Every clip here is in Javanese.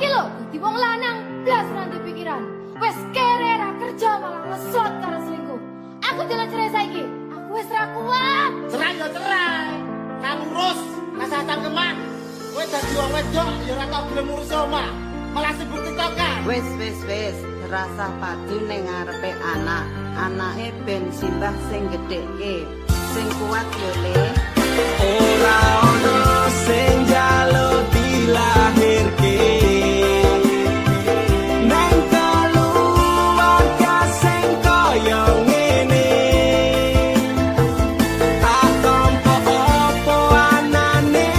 iki lho dadi wong lanang blas nanti pikiran. Wes kere ra kerja malah ngesot karo selingkuh. Aku jalan cerai saiki. Aku wis ra kuat. Cerai yo cerai. Kan urus rasa cangkeman. Kowe dadi wong wedok ya ora tau gelem ngurus omah. Malah sibuk tiktokan. Wis rasa padu ning ngarepe anak. Anake ben simbah sing gedheke. Sing kuat yo le. Ora ono sing njaluk dilahirke. Nang keluarga sing kaya ngene. Tak tampa apa anane,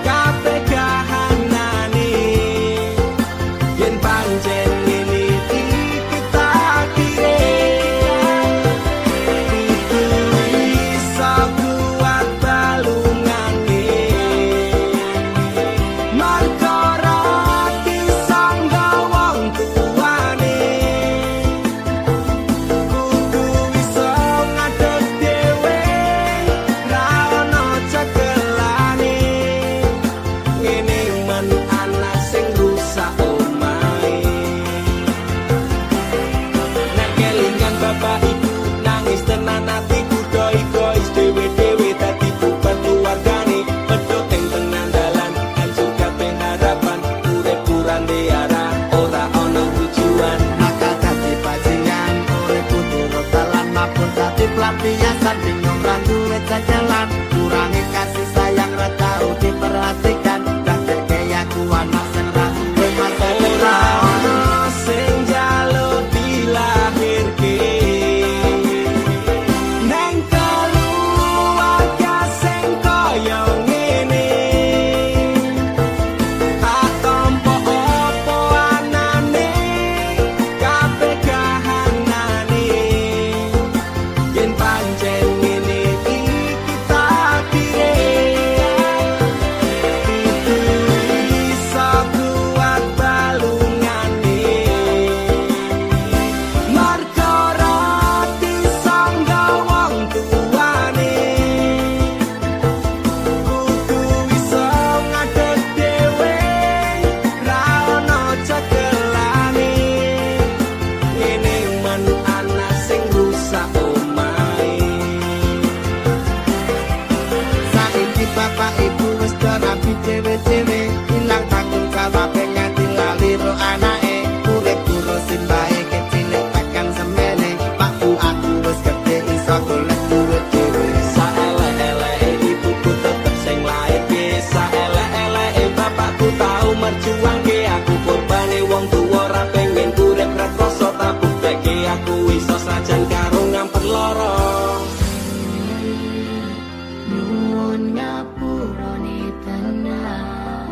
kabeh kahanane. Yen pancen ngene iki takdire. Iso kuat balungane. Marga rati sangga wong tuane. Kudu iso ngadeg dhewe, ra ono cekelane. Ngene men anak sing rusak omahe. Nek kelingan bapak ibu nangis tenan atiku doi-dois dewe-dewe dadi beban keluargane. Medhot ing tenan dalan kan juga pengharapan urip kurang diarah ora ono tujuan. Nakal dadi bajingan, urip turut dalan mabur dadi pelampiasan, bingung ra duwe jalan, kurangi kasih sayang ra tau diperhatikan, dadekke aku anak sing ra duwe masa Ora depan. ono sing njaluk dilahirke. Nang keluarga sing kaya ngene. Tak tampa apa anane, kabeh kahanane. Yen pancen ngene iki takdire. Iso kuat balungane. Marga rati sangga wong tuane. Kudu iso ngadeg dhewe, ra ono cekelane. Ngene men anak sing rusak omahe. Saiki bapak ibu wis rapi dhewe-dhewe, ilang tanggung jawab nganti lali ro anake. Urip karo simbahe kecilik tekan semene, Pak Bu aku wis gedhe iso golek duit dhewe. Saelek-eleke ibuku tetep sing lairke. Saelek-eleke bapakku tau merjuangke. Aku korbane wong tuwa ra pengen urip rekoso, tak bukteke aku iso sajan karo ngamper lara. Nuwun ngapurane tenan.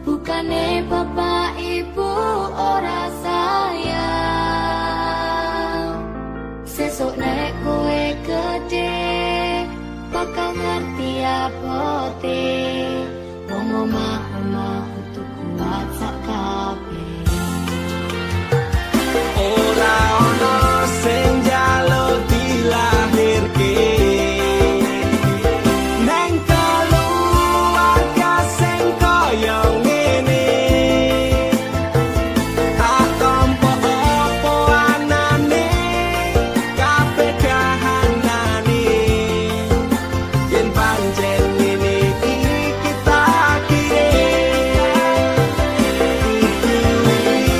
Bukane bapak ibu ora sayang. Sesuk nek kowe gede bakal ngerti abote. Wong omah-omah kudu kuat sak kabeh. Ora ono sing njaluk dilahirke. Nang keluarga sing kaya ngene. Tak tampa apa anane, kabeh kahanane. Yen pancen ngene iki takdire.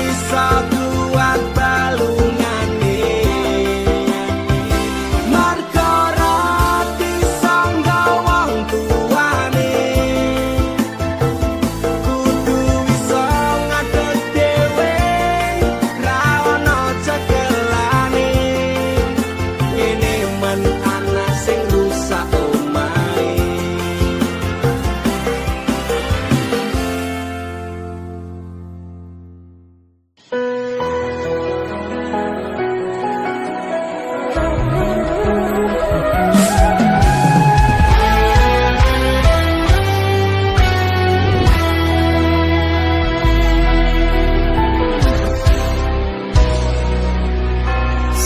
Iso kuat balungane. Marga rati sangga wong tuane. Kudu iso ngadeg dhewe, ra ono cekelane. Ngene men anak sing rusak omahe.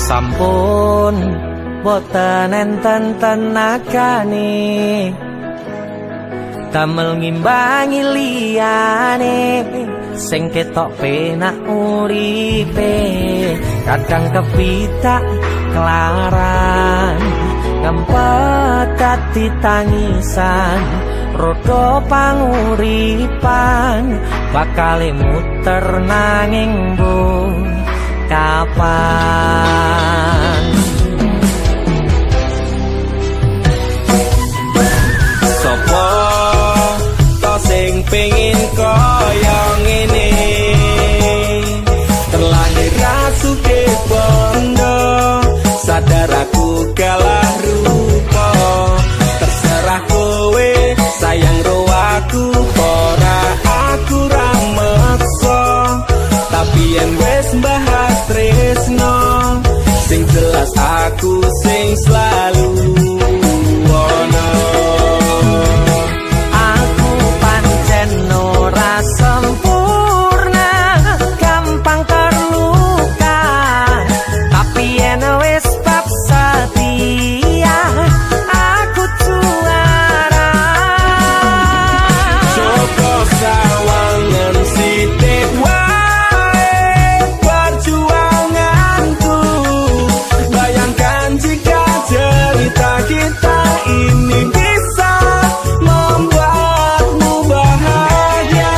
Sampun boten enten tenagane damel ngimbangi liyane sing ketok penak uripe kadang kepitak kelaran ngempet dadi tangisan rodo panguripan bakal muter nanging bu kapan sopo to sing pengin kaya ngene terlahir rasuke bondo sadar aku kalah rupa terserah kowe sayang ro aku ora aku ra meksa tapi yen wis bahas tresno sing jelas aku sing selalu ono aku pancen ora sempurna gampang terluka tapi yen wis bab setia aku juara Joko sawangan sithik wae perjuanganku bayangkan jika cerita kita ini bisa membuatmu bahagia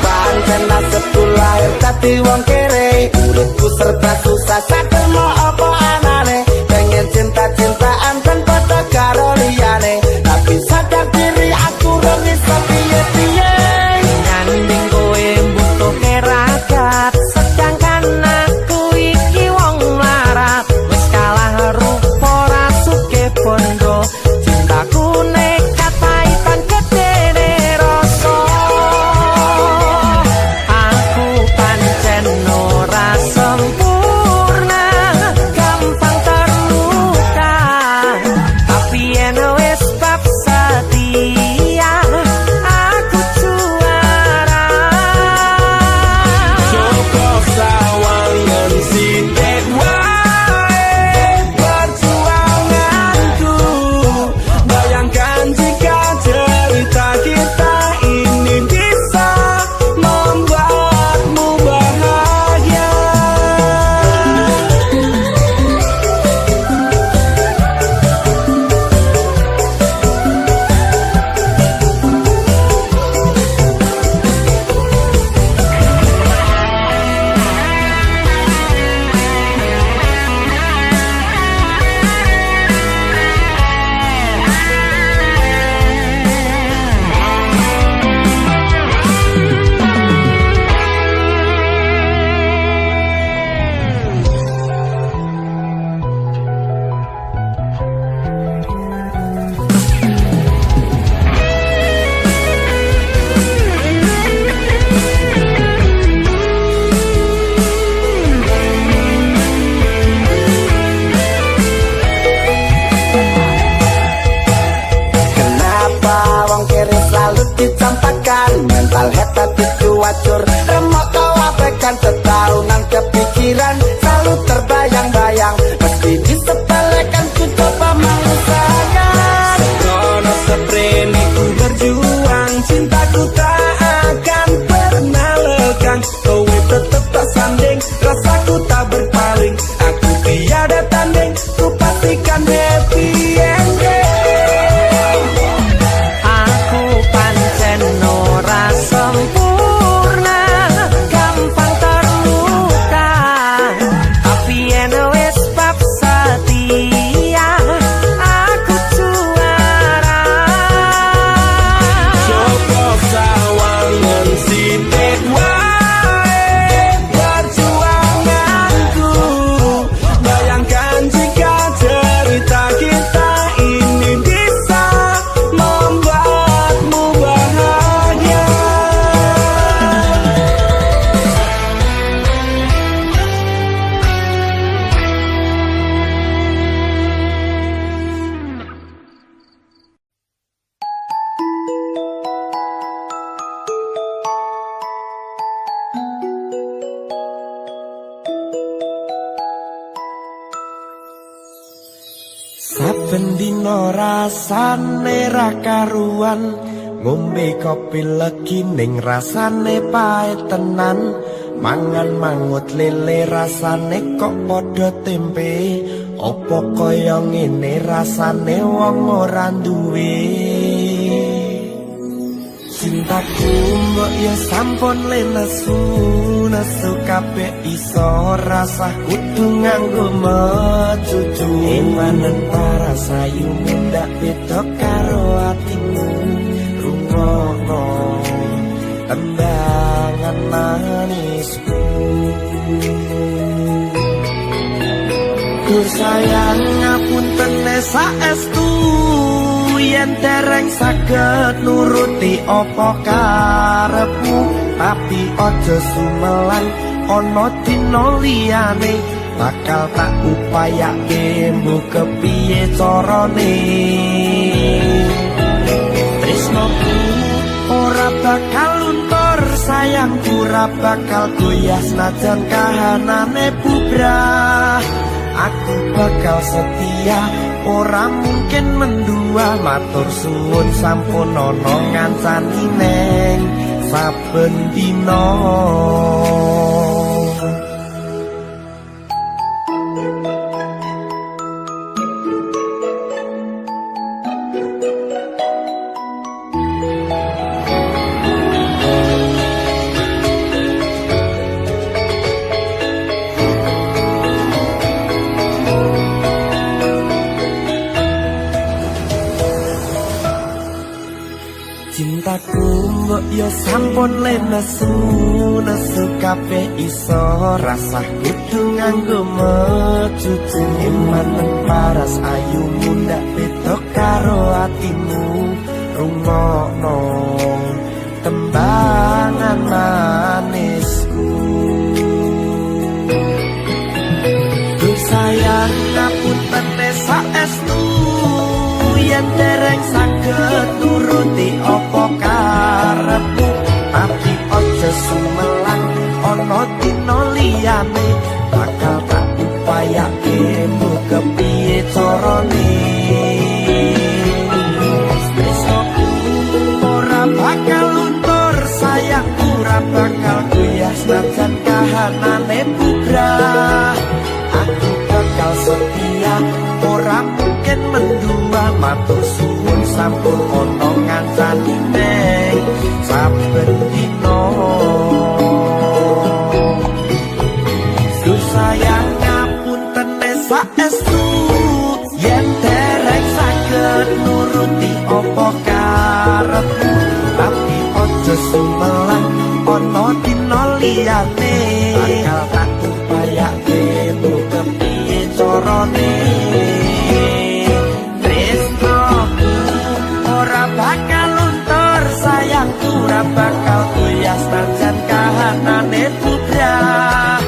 Pancen nasibku lahir dadi wong kere uripku serba susah sakmo apa anane pengen cinta-cintaan tanpa karo liyane tapi sadar diri aku ora bisa piye-piye nyanding kowe butuh keragat sedangkan aku iki wong melarat wis kalah rupa rasuke bondo cintaku nekat paitan gedene rasa aku pancen ora sempurna gampang terluka tapi yen wis bab setia aku juara Joko sawangan sithik wae perjuanganku bayangkan jika cerita kita ini bisa membuatmu bahagia Kenapa wong kiri selalu dicampakkan mental head tapi cuacur remok kau abaikan setahungan kepikiran selalu terbayang-bayang meski disepelekan ku coba mengusahakan Krono seprene ku berjuang cintaku tak akan pernah lekang kowe tetep tak sanding rasaku tak berpaling aku tiada tanding ku pastikan happy ending aku pancen ora sempurna gampang terluka tapi yen wis bab setia aku juara Joko sawangan sithik wae perjuanganku bayangkan jika cerita kita ini bisa membuatmu bahagia Saben dina rasane ra karuan ngombe kopi legi ning rasane pahit tenan, mangan mangut lele rasane kok padha tempe, opo kaya ngene rasane wong ora duwe. Cintaku mbok ya sampun lenesu, nesu kabeh iso rasa kudu nganggo mecucu. Imanen para sayu ndak beda karo atimu, rungokno tembangan manisku. Dur sayang ngapunten saestu, yen dereng saged nuruti apa karepmu, tapi aja sumelan ana dina liyane, bakal tak upayake mbok kepiye carane. Tresnoku ora bakal luntur, sayangku ora bakal goyah senajan kahanane bubrah. Aku bakal setia, ora mungkin mendua, matur suwun sampun ana ngancani neng saben dina. Cintaku mbok yo sampun lenesu, nesu kabeh iso rasa kudu nganggo mecucu. Imanen paras ayumu ndak beda karo atimu, rungokno tembangan manisku. Duh sayang ngapunten saestu, yen dereng saged nuruti apa karepmu, tapi aja sumelang ana dina liyane, bakal tak upayake mbok kepiye carane. Tresnoku ora bakal luntur, sayangku ora bakal goyah senajan kahanane bubrah. Aku bakal setia, ora mungkin mendua, matur suwun sampun ana ngancani neng saben dina. Duh sayang ngapunten saestu, yen dereng saged nuruti apa karepmu, tapi aja sumelang ana dina liyane, bakal tak upayake mbok kepiye carane. Bakal luntur, sayangku ora bakal goyah senajan kahanane bubrah.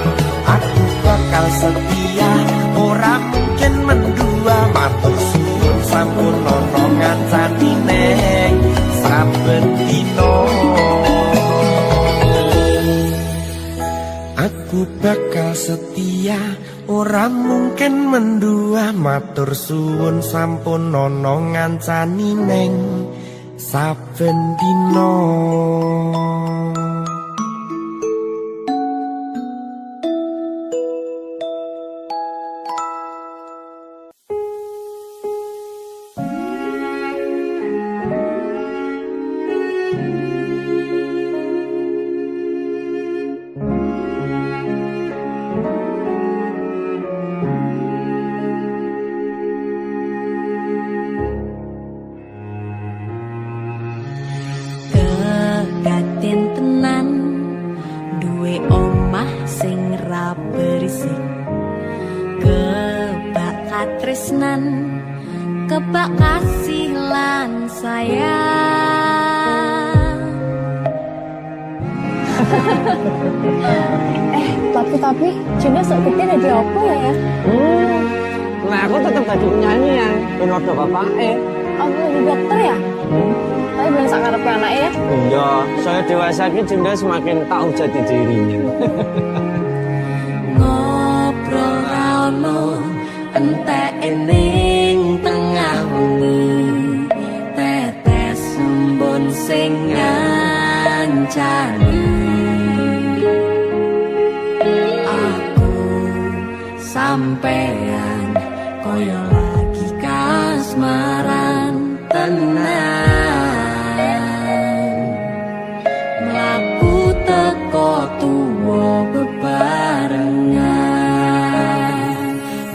Aku bakal setia, ora mungkin mendua, matur suwun sampun ana ngancani neng saben dina. Aku bakal setia, ora mungkin mendua, matur suwun sampun ana ngancani neng saben dina. Kebak kasih lan sayang. Tapi Juna sok gede jadi apa ya? Nah aku tetap jadi penyanyi ya, ben ada bapaknya. Aku jadi dokter ya? Tapi belum sak ngarepe anaknya ya? Iya, saya dewasa ini Junda semakin tahu jati dirinya. Ngobrol rano entek ening tengah wengi, tetes sumber sampun sing ngancani aku sampean koyo lagi kasmaran tenan mlaku teko tuwa bebarengan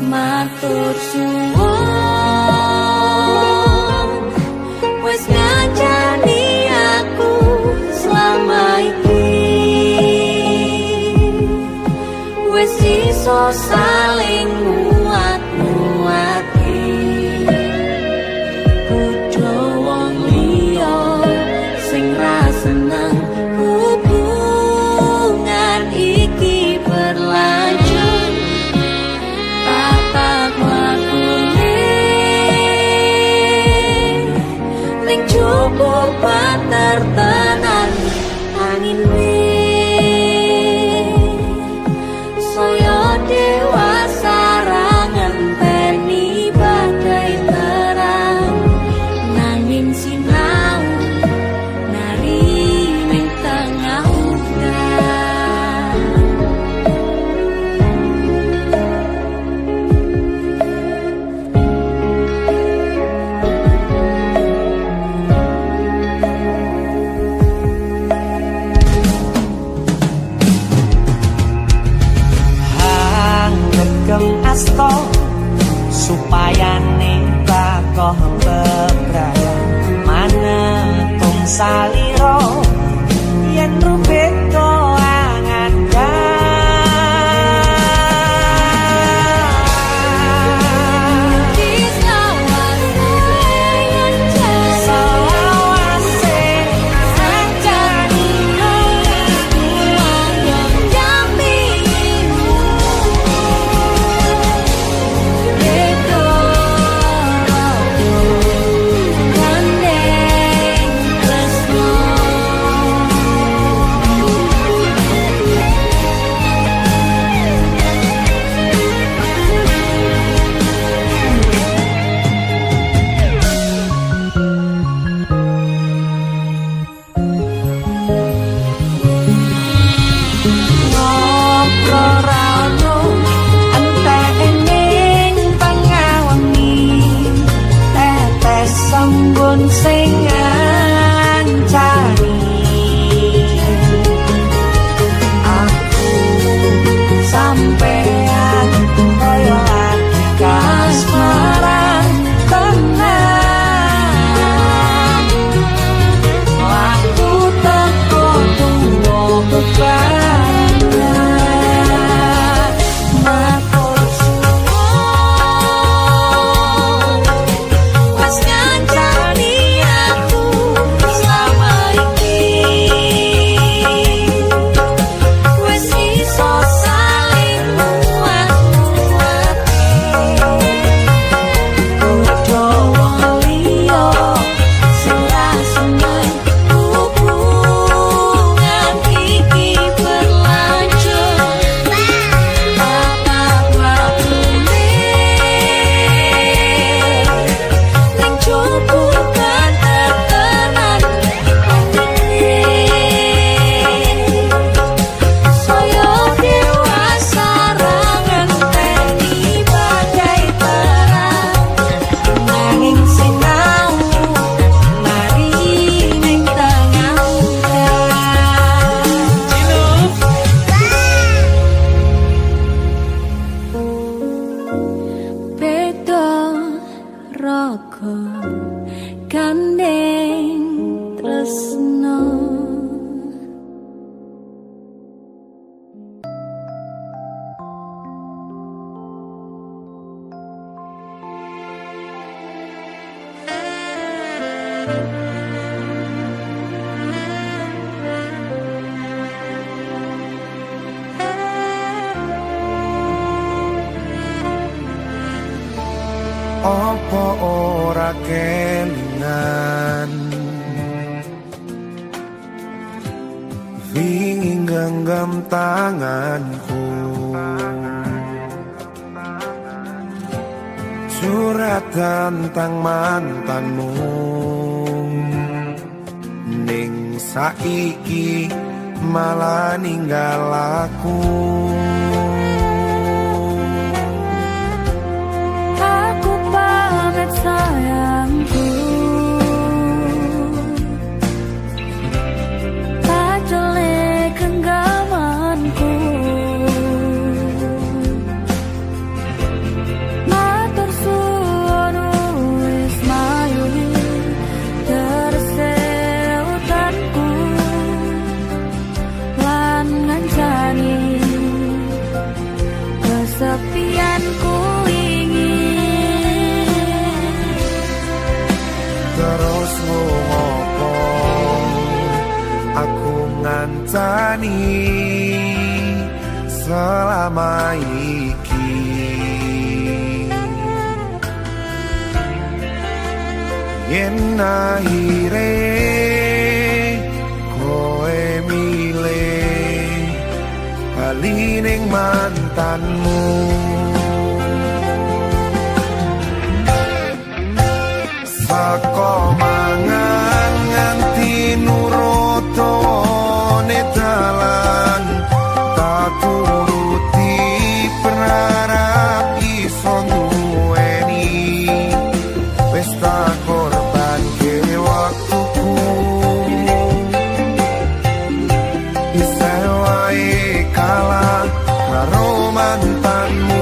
matur suwun wis ngancani aku selama iki wis iso saling muat-muati kudu wong liya sing ra seneng hubungan iki berlanjut tatap lakune ning cukup patertenan angin saya dewasa ngenteni badai terang nanging sinau nari ning tengah udan asto supaya ning bakoh bebrayan manetung salira yen rubet angan sing ngancani aku sampean koyo lagi kasmaran tenan aku teko tuwa bebarengan matur suwun wis ngancani gandeng tresno Apa ora kelingan Winging genggam tanganku Surat tentang mantanmu saiki malah ninggal aku. Aku pamit sayangku, pacele genggamanku, matur suwun wis mayuni terse utanku lan ngancani kesepianku ingin. Terus ngopo aku ngancani selama iki. Yen akhire koe milih bali ning mantanmu, saka mangan nganti nurutone dalan tak turuti berharap iso duweni wis tak korban ke waktuku. Bisa wae kalah karo mantanmu.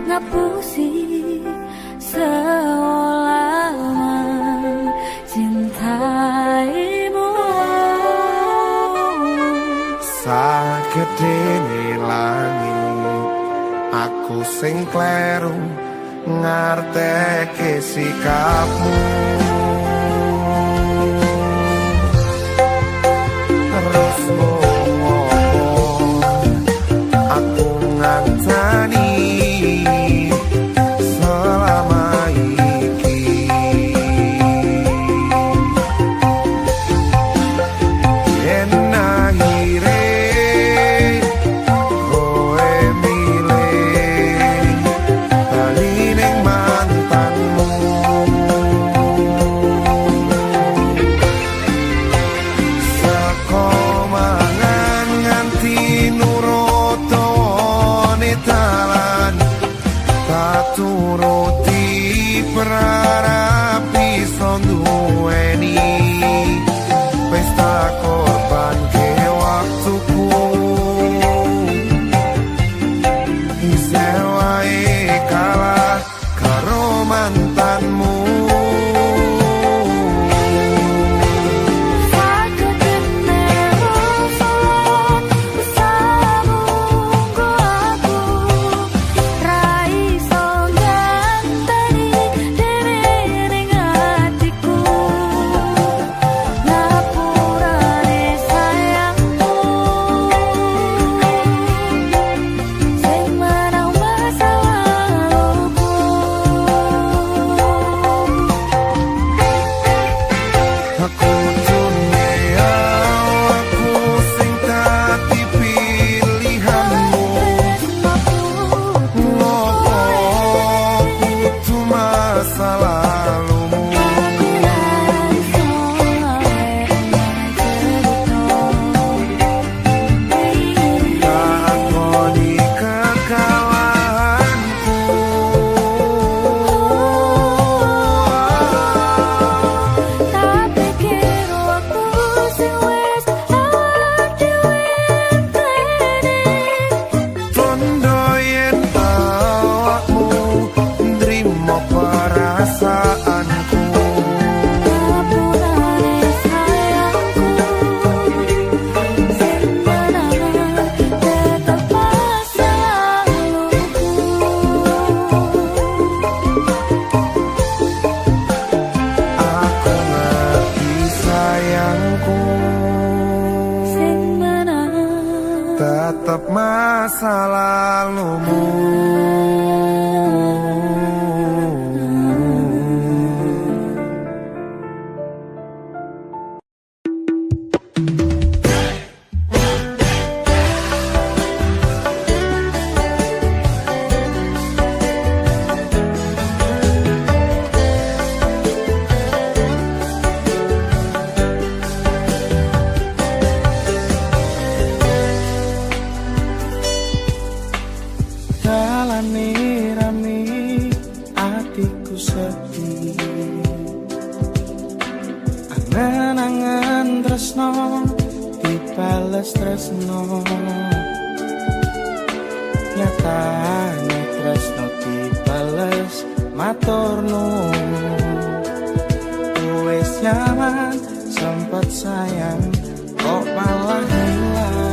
Ngapusi selama cintaimu. Sagedene langit aku sing kleru ngarteke sikapmu. Terus ngopo aku ngancani selama iki. Yen akhire koe milih bali ning mantanmu, saka mangan nganti nurutone dalan tak turuti berharap iso duweni wis tak korban ke waktuku. Bisa wae kalah karo mantanmu. Tak pikir waktu sing wis sayangku sing mana tetap masa lalumu. Angen-angen tresno dibales tresno, nyatane tresno dibales matur nuwun. Wis nyaman sempet sayang kok malah hilang.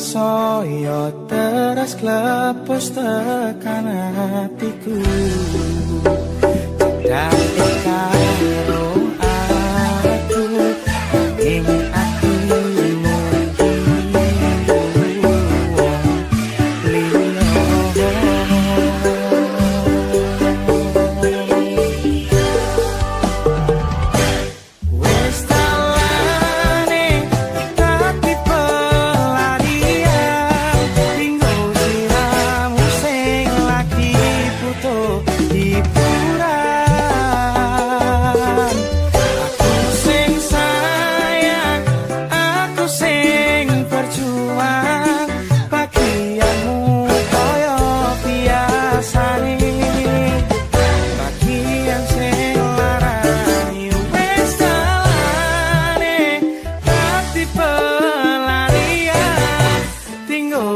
Soyo teras klepos tekan hatiku, cedak karo aku ing atimu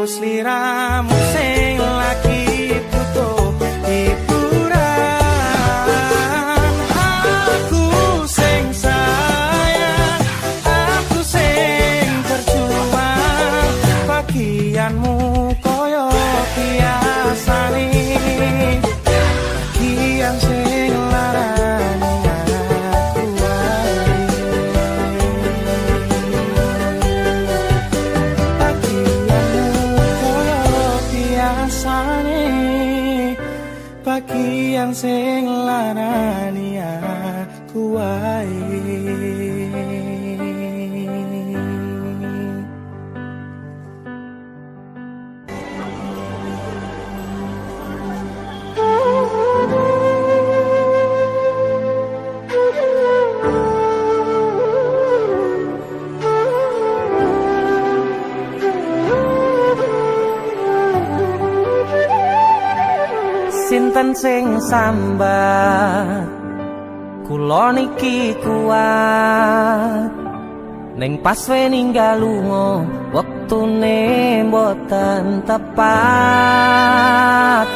sliramu sing lagi butuh hiburan. Aku sing sayang, aku sing berjuang, bagianmu koyo biasane, bagian sing larani aku wae. Bagian sing ngarani aku wae. Sinten sing sambat kula niki kuat ning pas we ninggal lunga wektune mboten tepat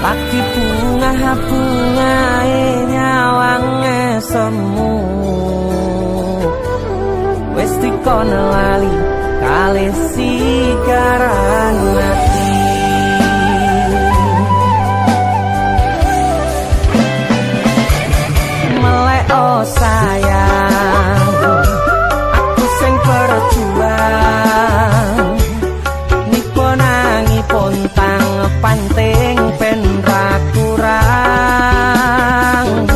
lagi bunga-bungae nyawange semu wis dikono lali kalih sikaran ati. Oh sayang, aku sing berjuang nipo nangipun tang panting ben ra kurang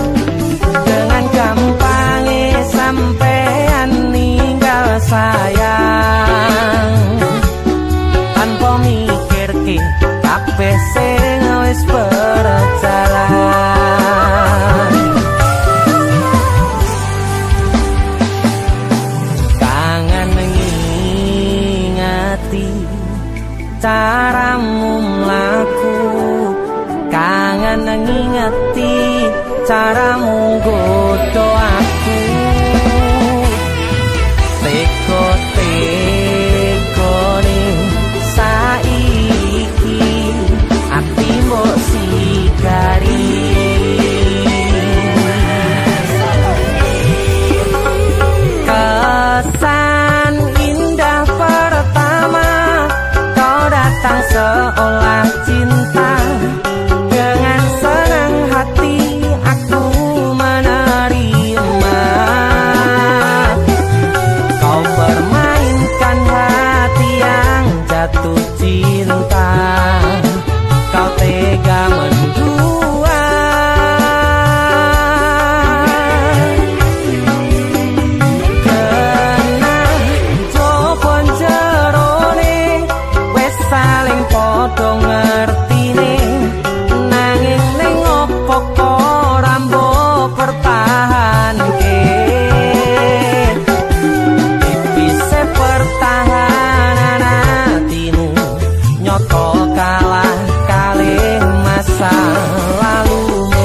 dengan gampangnya sampean ninggal sayang tanpa mikirke kabeh sing wis berjalan. Caramu mlaku kangen ngingeti caramu godho aku teko-tekone saiki ati mbok sigari kesan indah pertama datang seolah cinta dengan senang hati aku menerima kau permainkan hati yang jatuh cinta kau tega mendua kena jopon jerone saling podo ngertine nanging ning opo kok rambo pertahanke tipise pertahanan hatimu nyoto kalah kalih masa lalumu.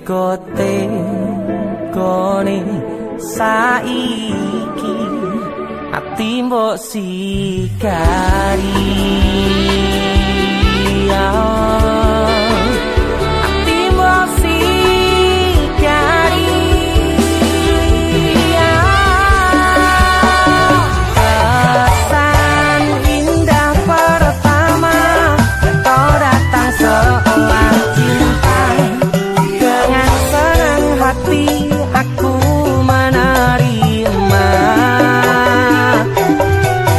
Teko-tekone saiki ati mbok sigari ati mbok sigari kesan indah pertama kau datang seolah cinta dengan senang hati aku menerima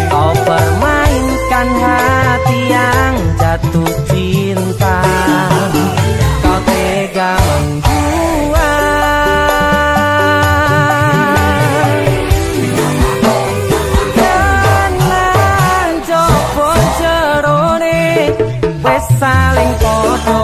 kau permainkan hati yang jatuh cinta kau tega membuat dengan jopon jerone wes saling podo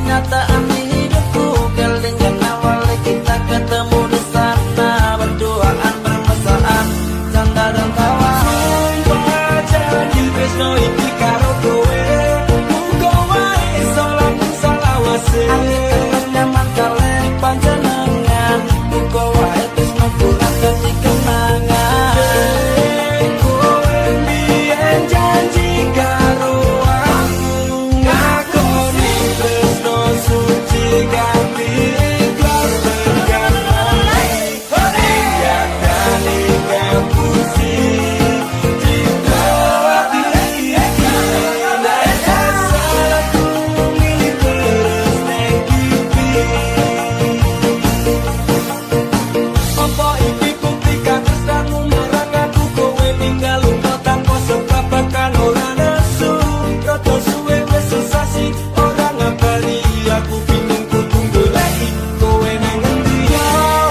kenyataan hidupku. Kelingan awal kita ketemu di sana, berduaan bermesraan, canda dan tawa. Sumpah janji tresno iki karo kowe, muga wae iso langsung salawase. Angin nyaman kali panjenengan, muga wae tresno kurang dadi kenangan. Kowe mbiyen janji karo aku, ngakoni tresno suci ganti ikhlas tekan mati. Ingat kali ngapusi cinta hati iki, nek salahku milih terus ning pipi. Apa iki bukti katresnamu marang aku, kowe tinggal lunga tanpa sebab bahkan ora nesu. Rada suwe wis sesasi ora ngabari aku, bingung kudu goleki kowe nang endi.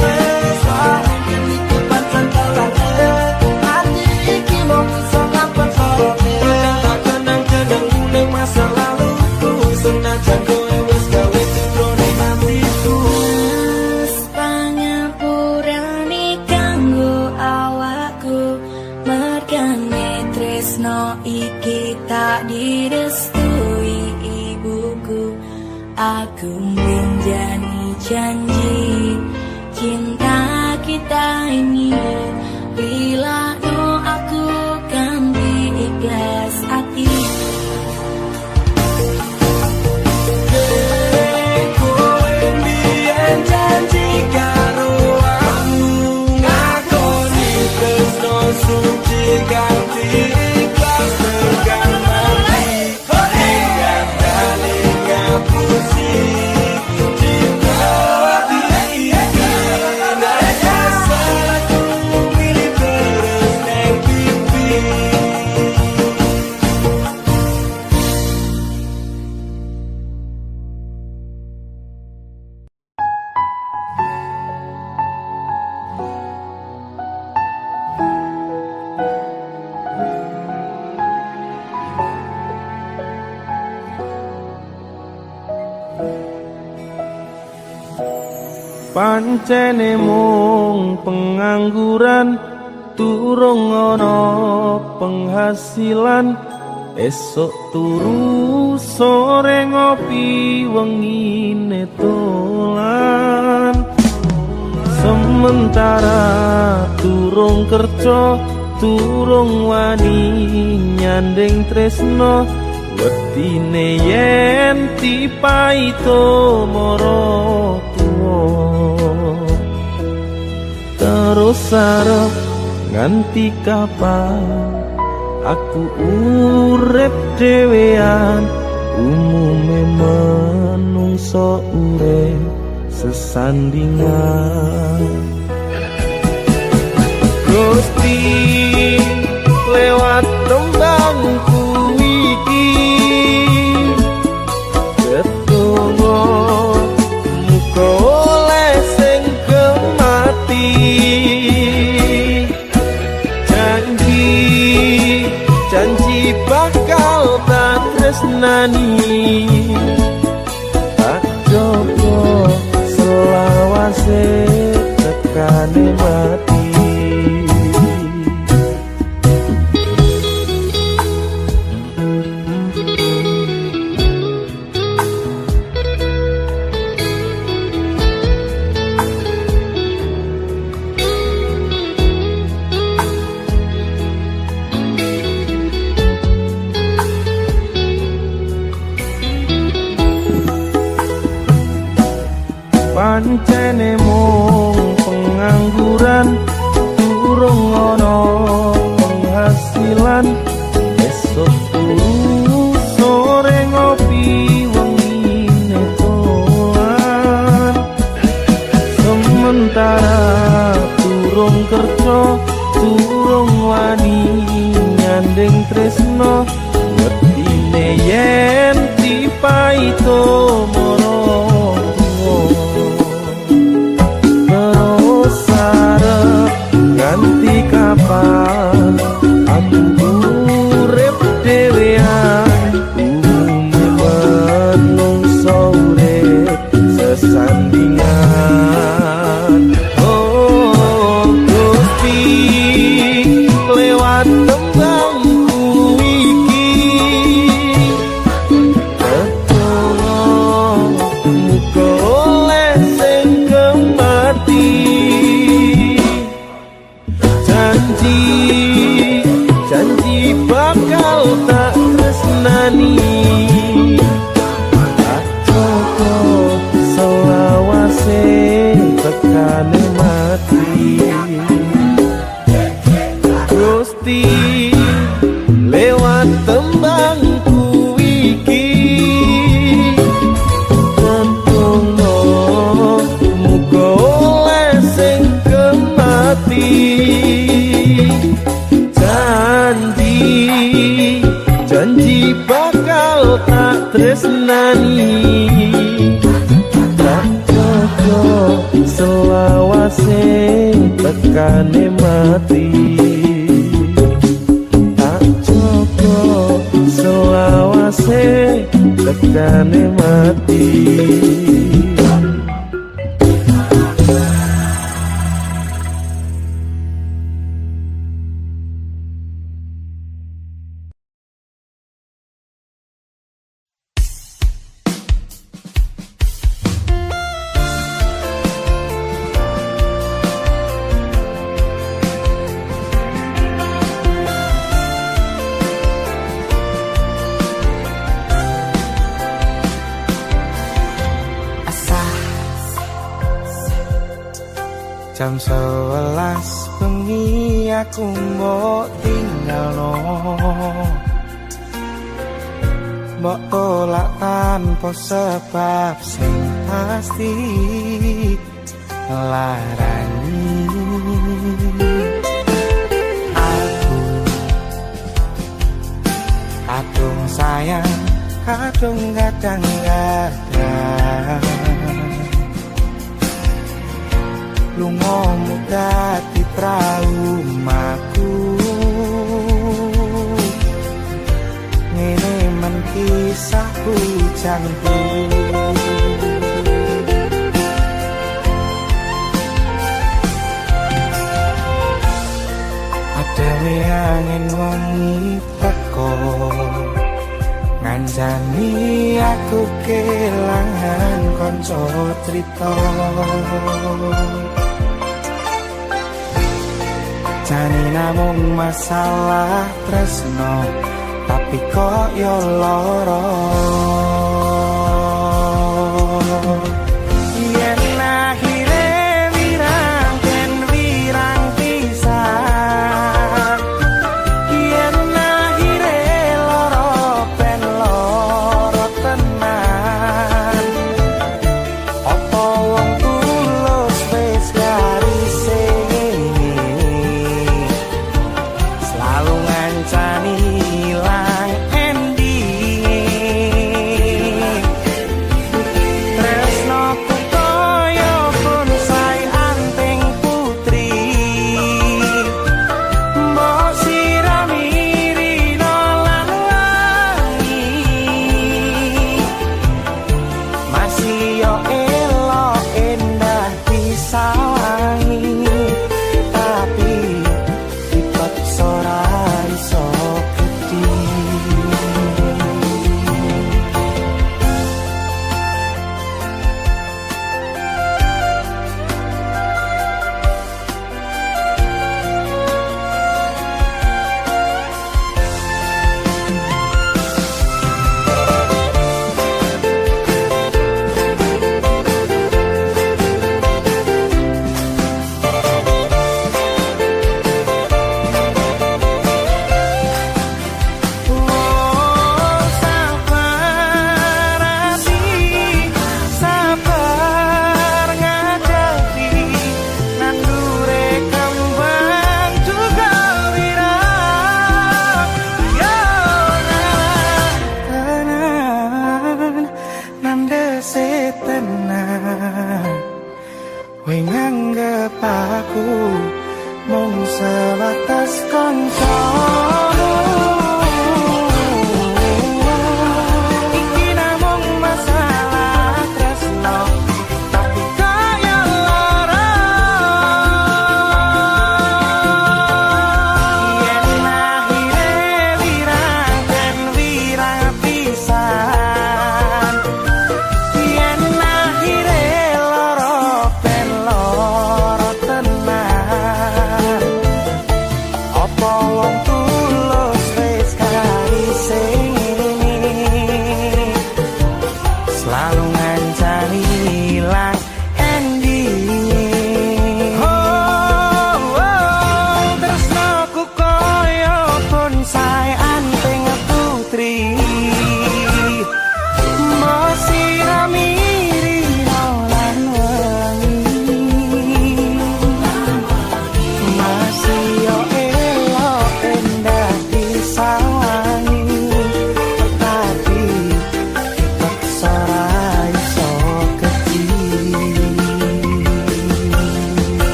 Wes wae iki pancen kalane, ati iki mung iso ngapet sorone. Tak kenang-kenangmu ning masa laluku, senajan kowe wis gawe cindrone hatiku. Pangapurane kanggo awakku, mergane tresno iki tak direstui ibuku. Aku menjadi janji cinta kita ini, bila no aku kan ikhlas hati. Kowe mbiyen janji karo aku, ngakoni tresno suci ganti ikhlas tekan mati. Ingat kali ngapusi cinta hati iki, nek salahku milih terus ning pipi. Pancene mung pengangguran, durung ana penghasilan. Esok turu sore ngopi, wengine dolan. Sementara durung kerja, durung wani nyanding tresno. Wedine yen dipaito mara tuwa, terus arep nganti kapan aku urip dhewean. Umume menungso urip sesandingan. Gusti lewat tembangku iki, ketunggu muga oleh sing kemati. Janji bakal tak tresnani, tak coba selawase tekane mati. Pancene mung pengangguran, durung ana penghasilan. Esok turu sore ngopi, wengine dolan. Sementara durung kerja, durung wani nyanding tresno. Wedine yen dipaito mara nganti kapan aku urip dhewean. Umume menungso urip wani tak cocok selawase tekane mati tak cocok selawase tekane mati. Jam 11 bengi aku mbok tinggalno, mbok tolak tanpa sebab sing pasti larani. Aku kadung sayang, kadung kadang-kadang lunga muda di traumaku ngene men kisahku jantu ada angin wangi teko ngancani aku kelangan konco cerita jane namung masalah tresno tapi kok yo lara yen akhire wirang ken wirang pisan yen akhire lara ben lara tenan apa wong tulus wis garise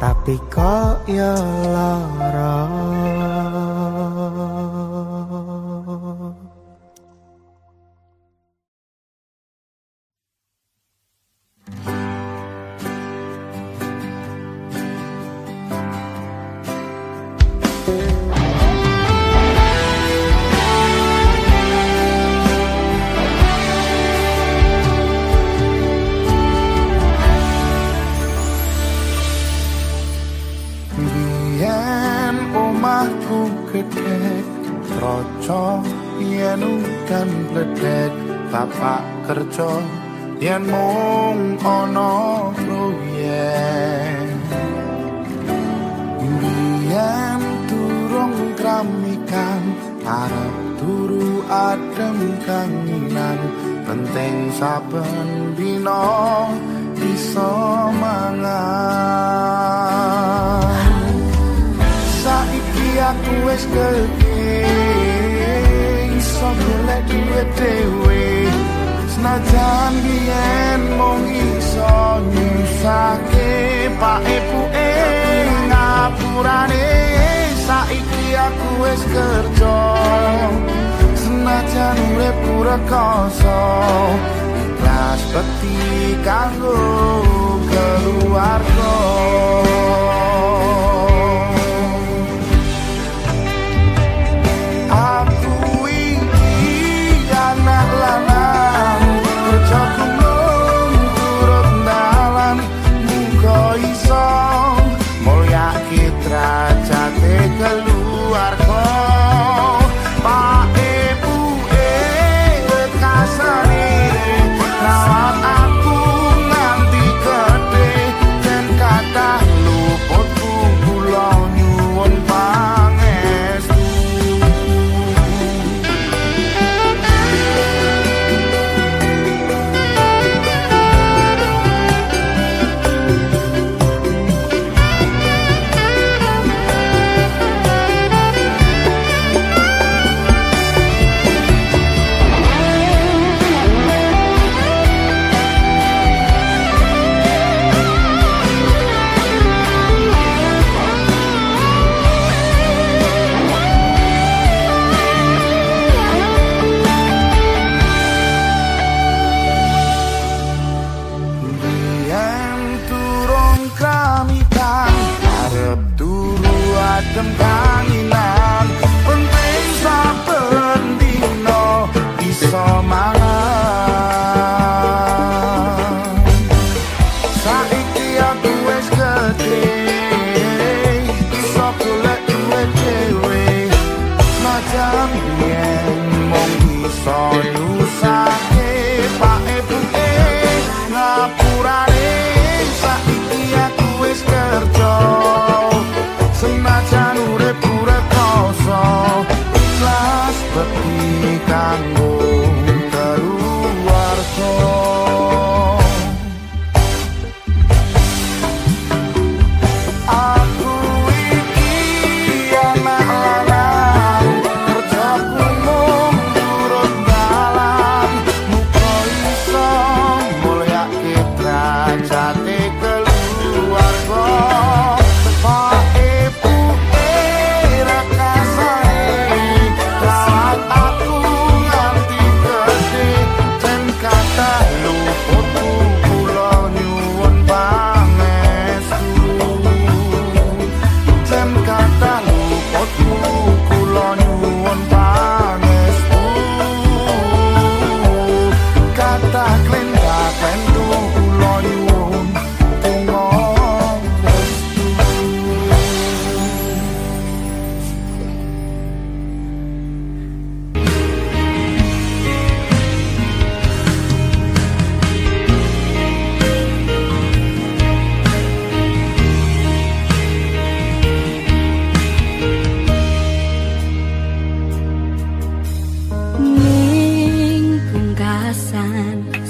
tapi kok ya lara. Troco yen udan bledek bapak kerja yen mung ana proyek biyen durung kramikan arep turu adem kanginan penting saben dina bisa mangan saiki aku wis gede iso golek duit dhewe senajan biyen mung iso nyusake pak ibuke ngapurane saiki aku wis kerja senajan urip rekoso ikhlas bekti kanggo keluarga.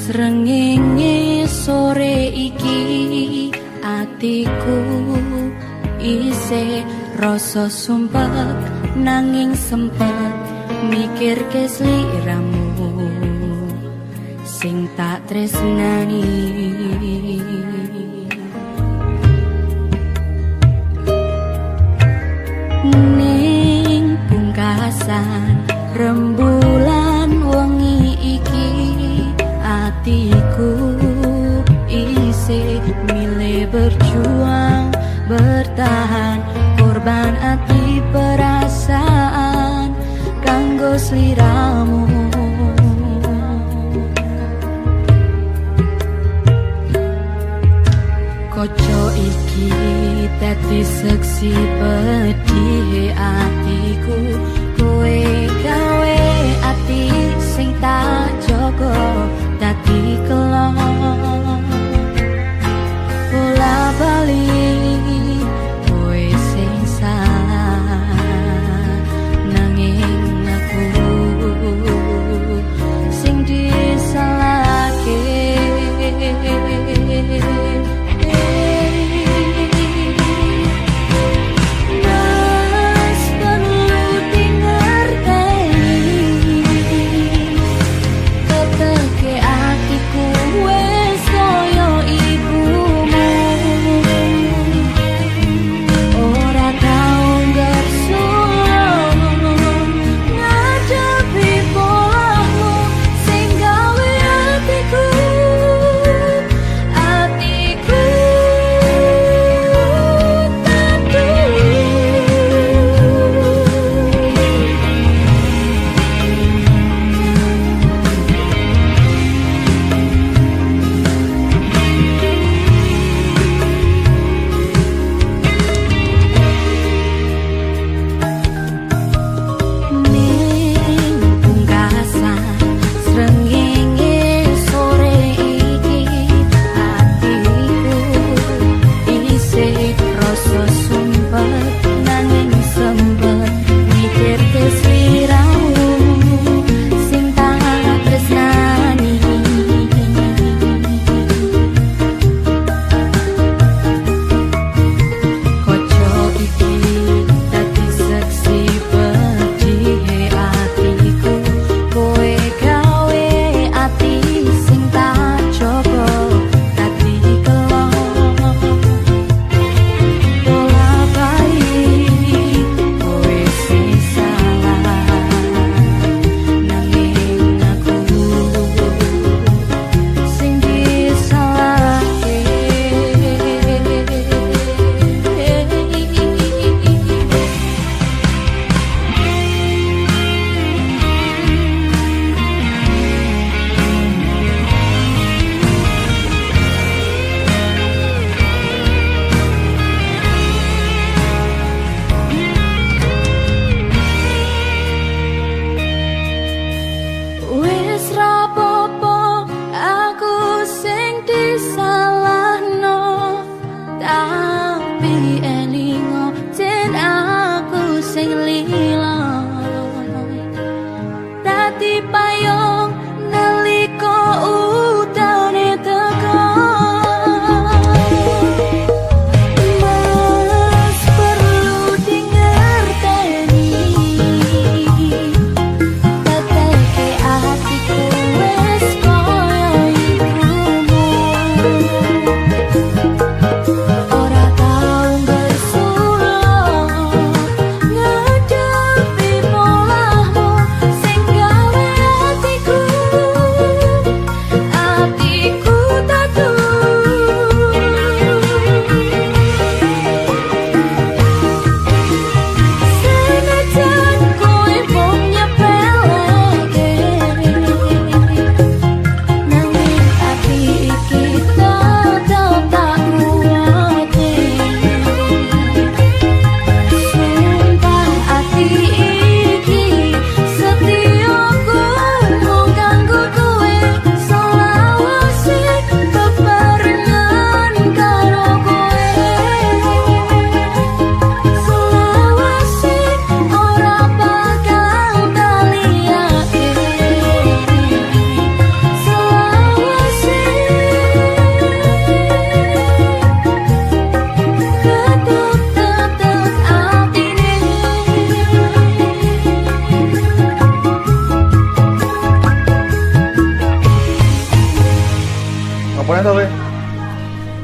Srengenge sore iki atiku isih rasa sumpek nanging sempet mikir ke sliramu sing tak tresnani lahan korban ati perasaan kanggo sliramu. Koco iki dadi seksi pedih atiku, kowe gawe ati sing tak jaga dadi kelong. Bola bali kowe sing salah, nanging aku sing disalahke.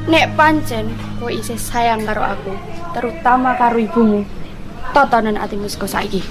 Nek pancen kowe isih sayang karo aku, terutama karo ibumu, totonan atimu saka saiki.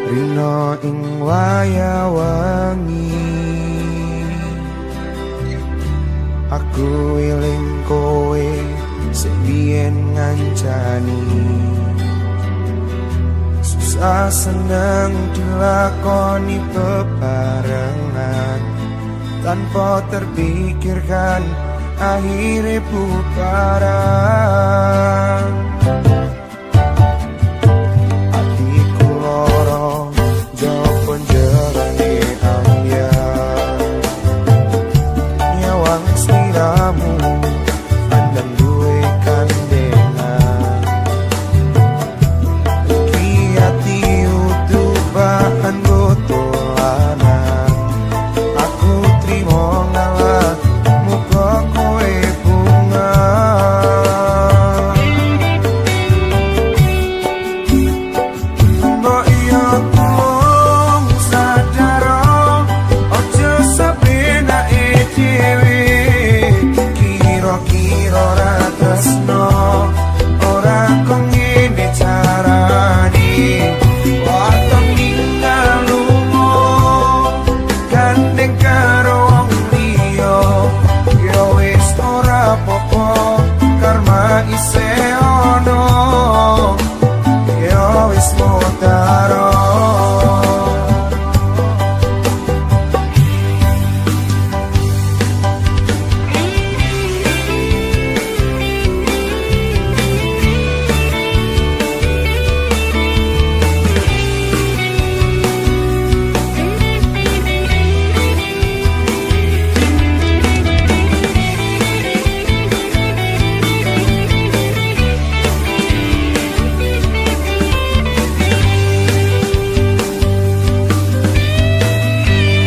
rina ing waya wengi aku eling kowe sing biyen ngancani susah seneng dilakoni bebarengan tanpa terpikirkan akhirnya bubaran hatiku loro jauh penjerane ambyar nyawang sliramu andang duwe kandengan iki hati utubahan gotolanan aku trimo ngalah muka kowe bunga mbok iya kulung sadaro ojo sabenake dhewe kira-kira ora tresno ora kok ngene carane waton ninggal lunga gandeng karo wong liya ya wis ora apa-apa karma isih ono ya wis mutaro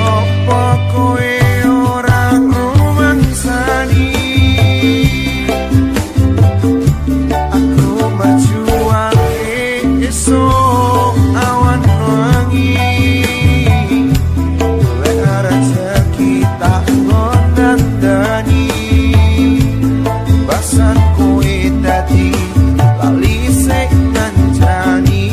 apa kowe ora rumangsani aku majuake esok awan wangi oleh rezeki tak ngondandani basan kowe dadi lali sing ngancani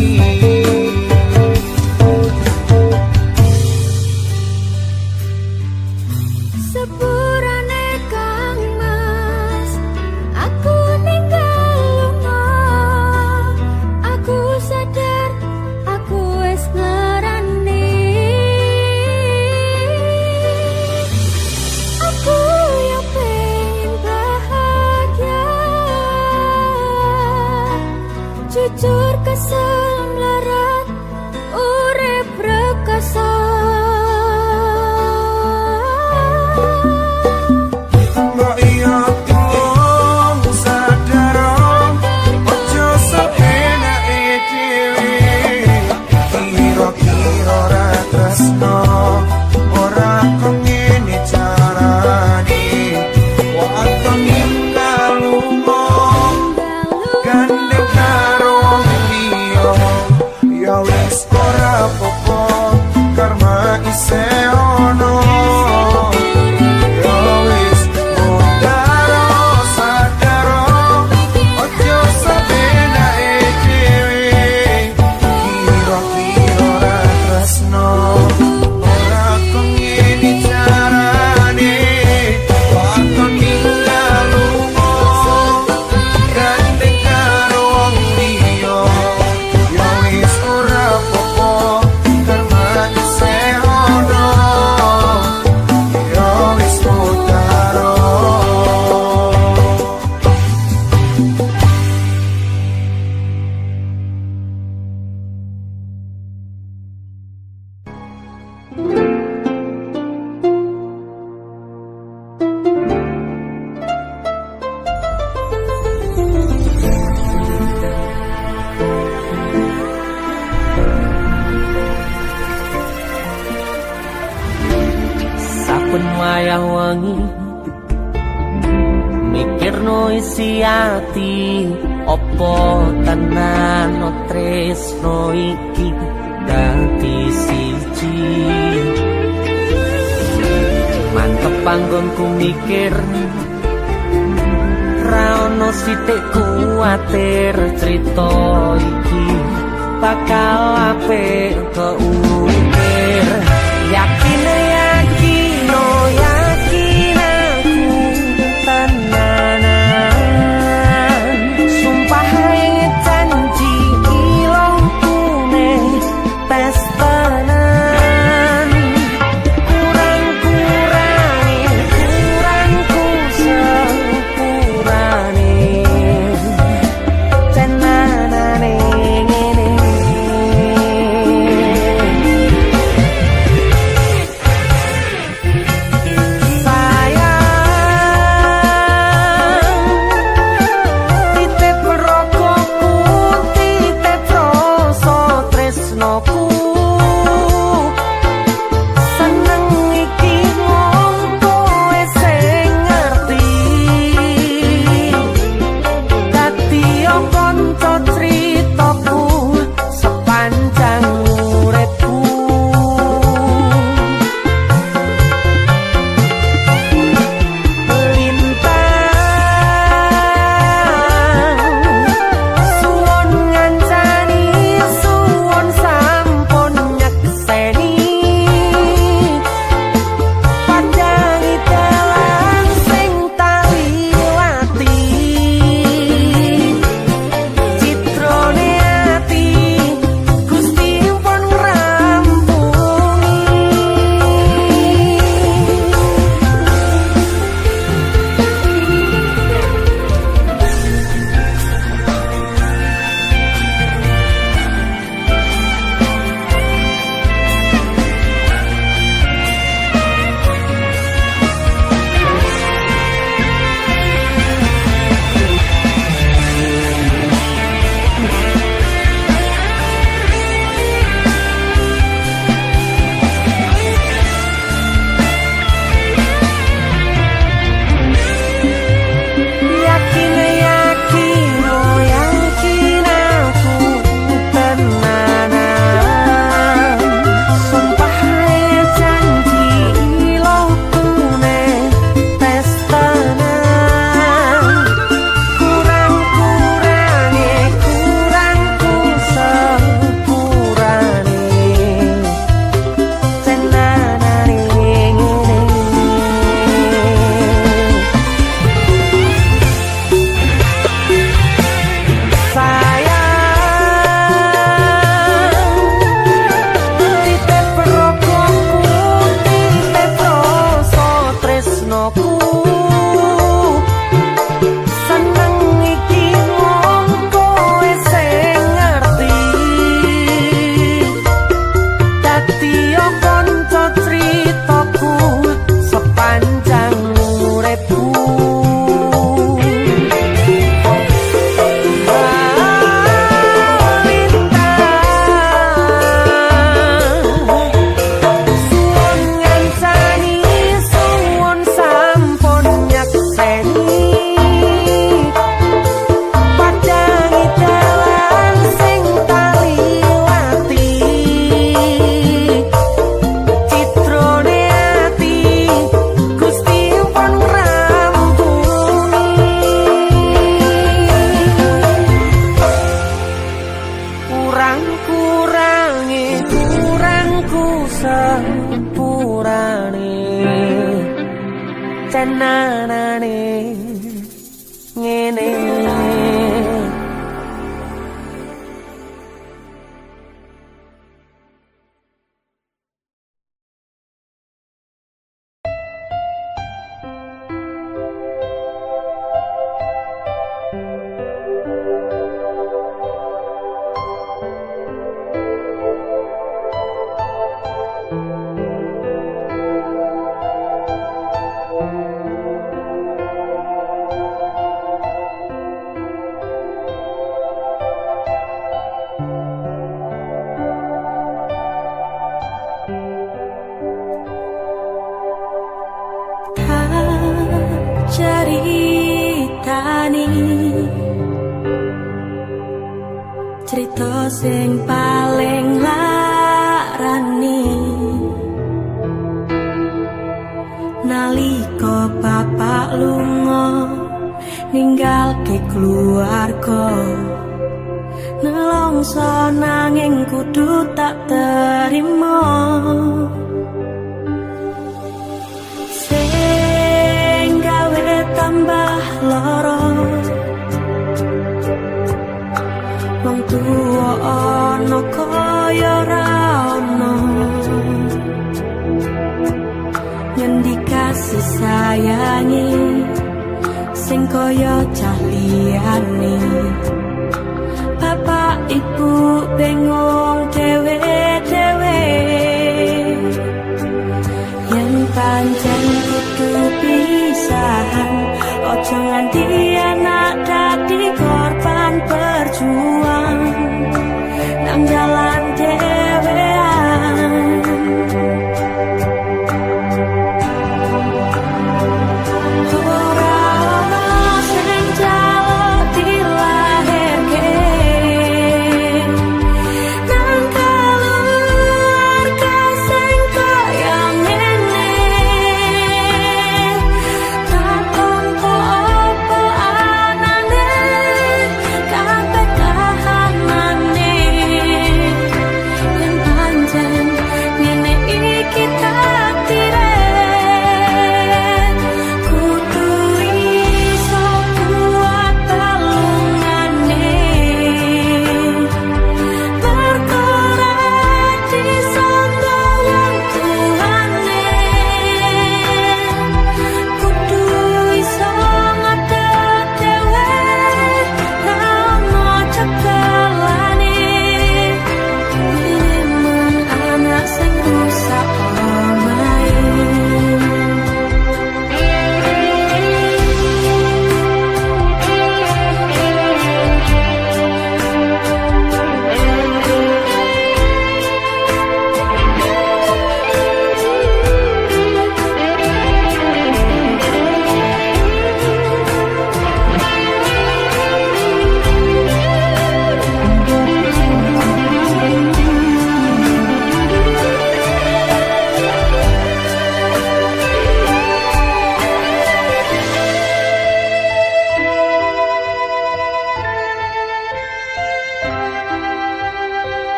Sepurane Kang Mas, aku ninggal lunga. Aku sadar, aku wis ngarani. Aku yang pengen bahagia, jujur kesel melarat, urip rekoso. mbok iya tulung sadaro ojo sabenake dhewe kira-kira ora tresno ora kok ngene carane waton ninggal lunga gandeng karo wong liya ya wis ora apa-apa karma isih ono ya wis mutaro sadaro ojo sabenake dhewe kira-kira ora tresno ora kok ngene carane waton ninggal lunga gandeng karo wong liya ya wis ora apa-apa karma isih ono ya wis mutaro Saben wayah wengi mikirno isi ati opo tenan tresno iki dadi siji mantep panggonku mikir ra ono sithik kuwatir crita iki bakal apik keukir. Yakin yakin oh yakin aku tenanan, sumpah yang janji ilang kune tes tenan. Kurangku sepurane tenanane ngene. tenanane ngene. Cerita sing paling larani nalika bapak lunga ninggalke keluarga nelong rumangsa nanging kudu tak terima. Sing gawe tambah lara wong tuwa ana kaya ora ana. Ngendi kasih sayangi sing kaya cah liyane. Bapak ibu bingung dewe-dewe yen pancen kudu pisahan. Ojo nganti anak dadi korban berjuang nang jalan dewean.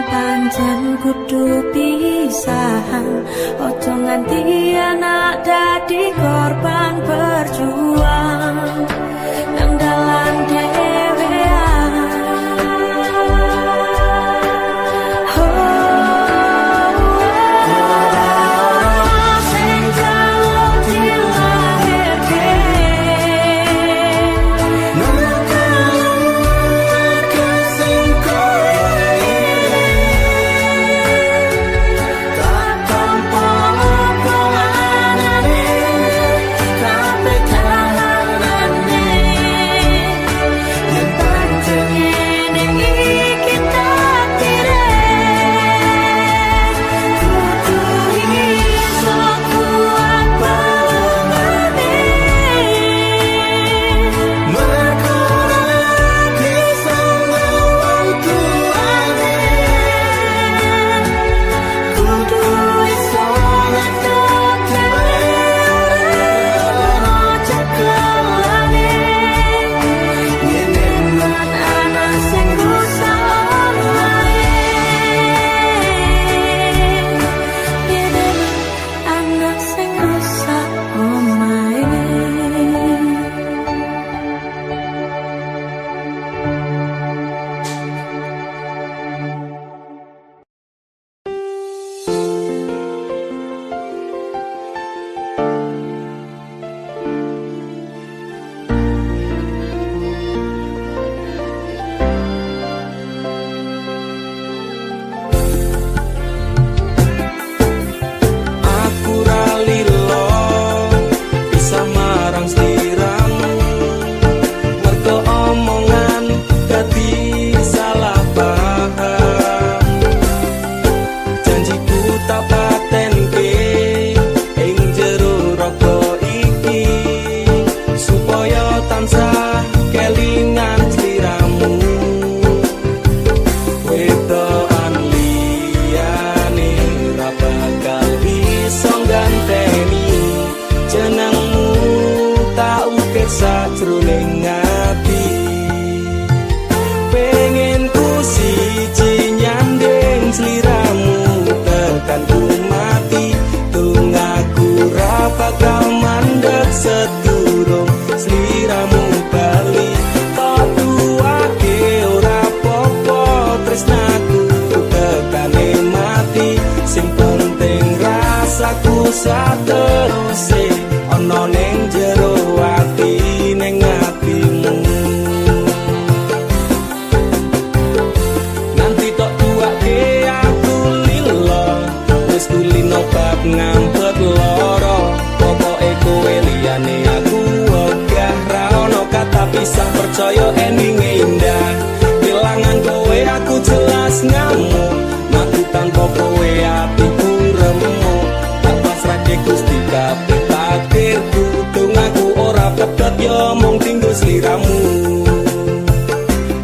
Pancen kudu pisahan, ojo nganti anak dadi korban berjuang nang dalan dewean. Sing kalau dilahirke Kabeh ya mung tinggo sliramu.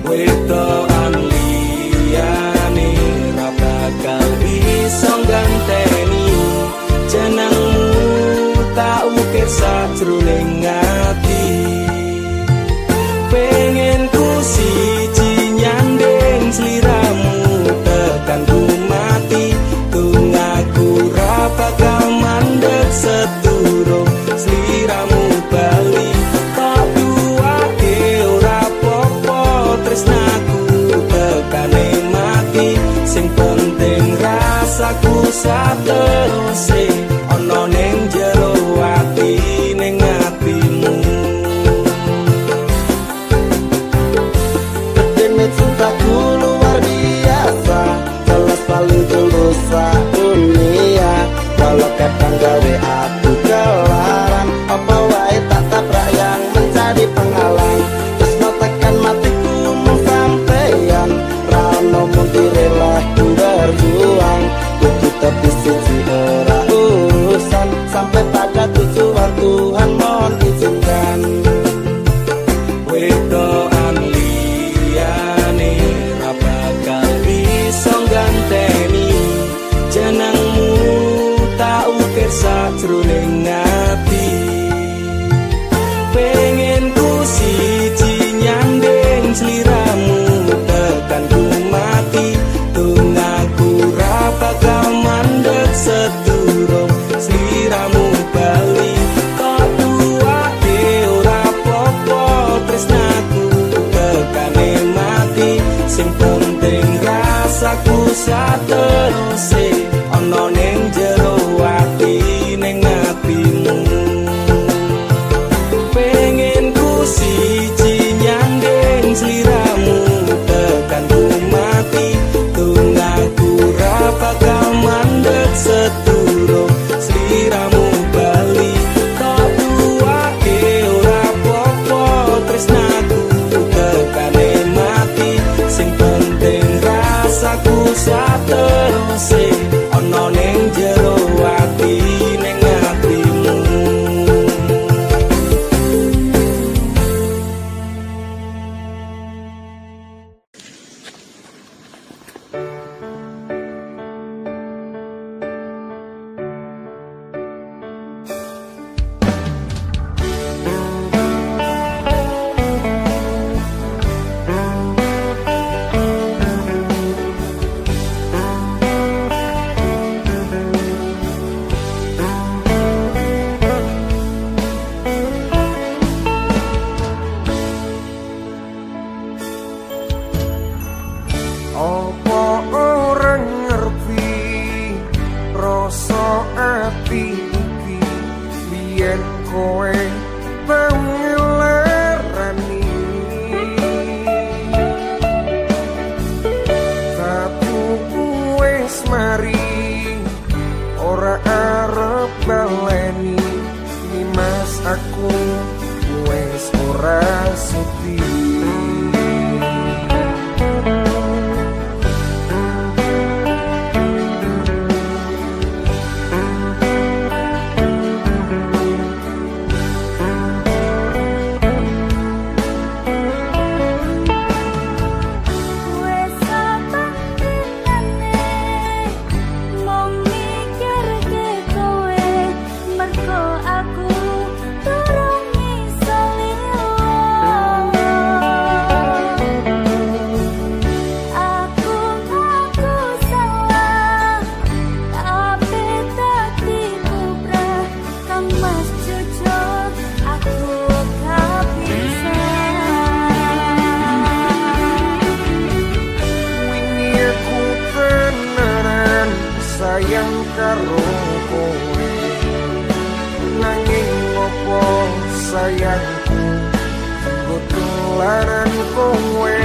Wedokan liyane ra bakal bisa ganteni jenengmu tak ukir sajroning ati. Pengen ku siji nyanding sliramu tekan ku mati, tunggu ra bakal mandeg sedurung sliramu bali. Tak duwake ora apa-apa tresnaku tekane mati, sing penting rasaku sateruse ana ning jero ati ning atimu. Dene cintaku luar biasa, jelas paling tulus dunia. Walau kadang gawe aku kelaran, apa wae tak tabrak yang menjadi penghalang. Tresno tekan matiku mung sampeyan, ra ono mung direla ku berjuang. Kudu tepi siji ora urusan, sampai pada tujuan Tuhan mohon izinkan. Wedokan liyane ra bakal bisa ganteni jenengmu tak ukir sajroning ati. Pengen ku siji nyanding sliramu tekan ku mati, tunggu ra bakal mandeg sedurung sliramu bali. Kok duwake ora apa-apa tresnaku tekane mati, sing penting rasaku sateruse ana ning jero ati ning atimu. Pengen ku siji nyanding sliramu tekan ku mati, tunggu ra bakal mandeg sedurung sliramu bali. Kok duwake ora apa-apa tresnaku tekane mati, sing penting rasaku sateruse ana ning jero ati ning atimu. Apa ora ngerti rasa ati iki biyen kowe tau ngelarani. Tapi wis mari ora arep baleni, Mas aku wis ora sudi. Sayang karo kowe nanging opo sayangku nggo tularan kowe.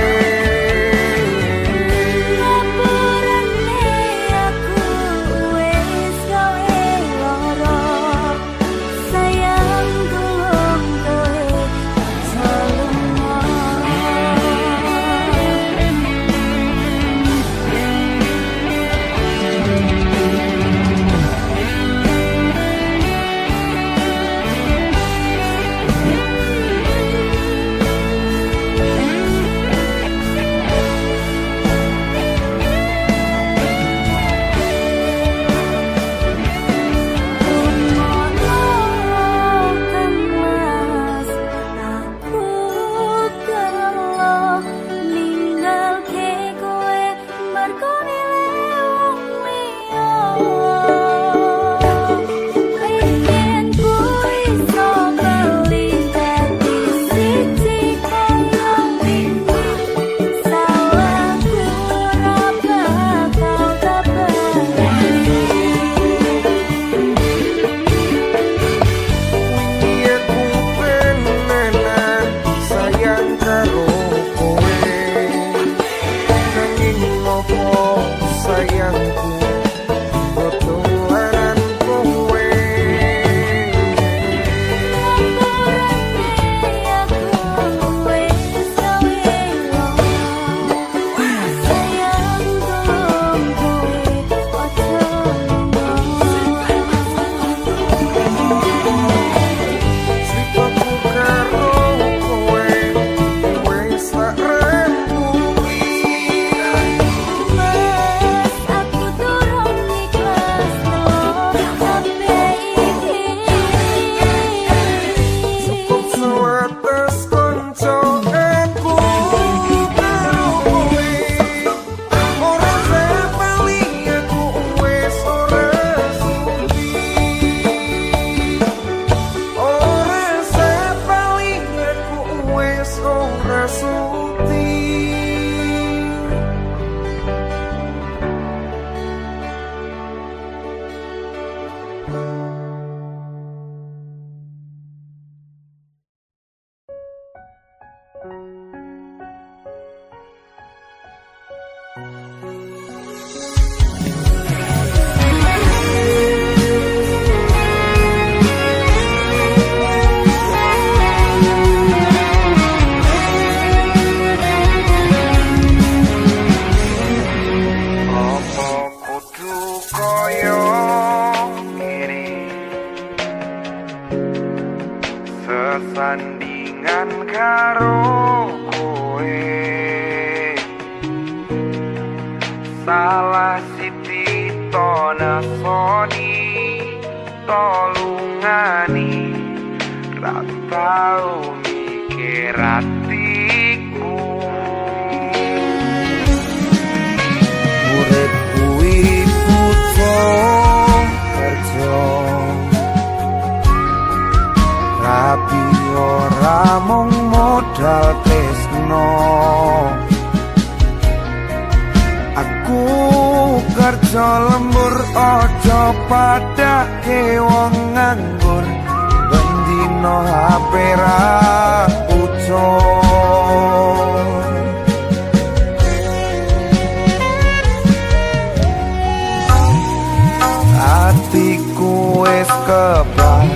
Sesandingan karo kowe, salah siti to nasoni tolungani, ra tau mikir atiku. Urip kuwi butuh kerja, tapi ora mung modal tresno. Aku kerja lembur ojo padake wong nganggur, bendino HP ra ucul. Hatiku wis kebak,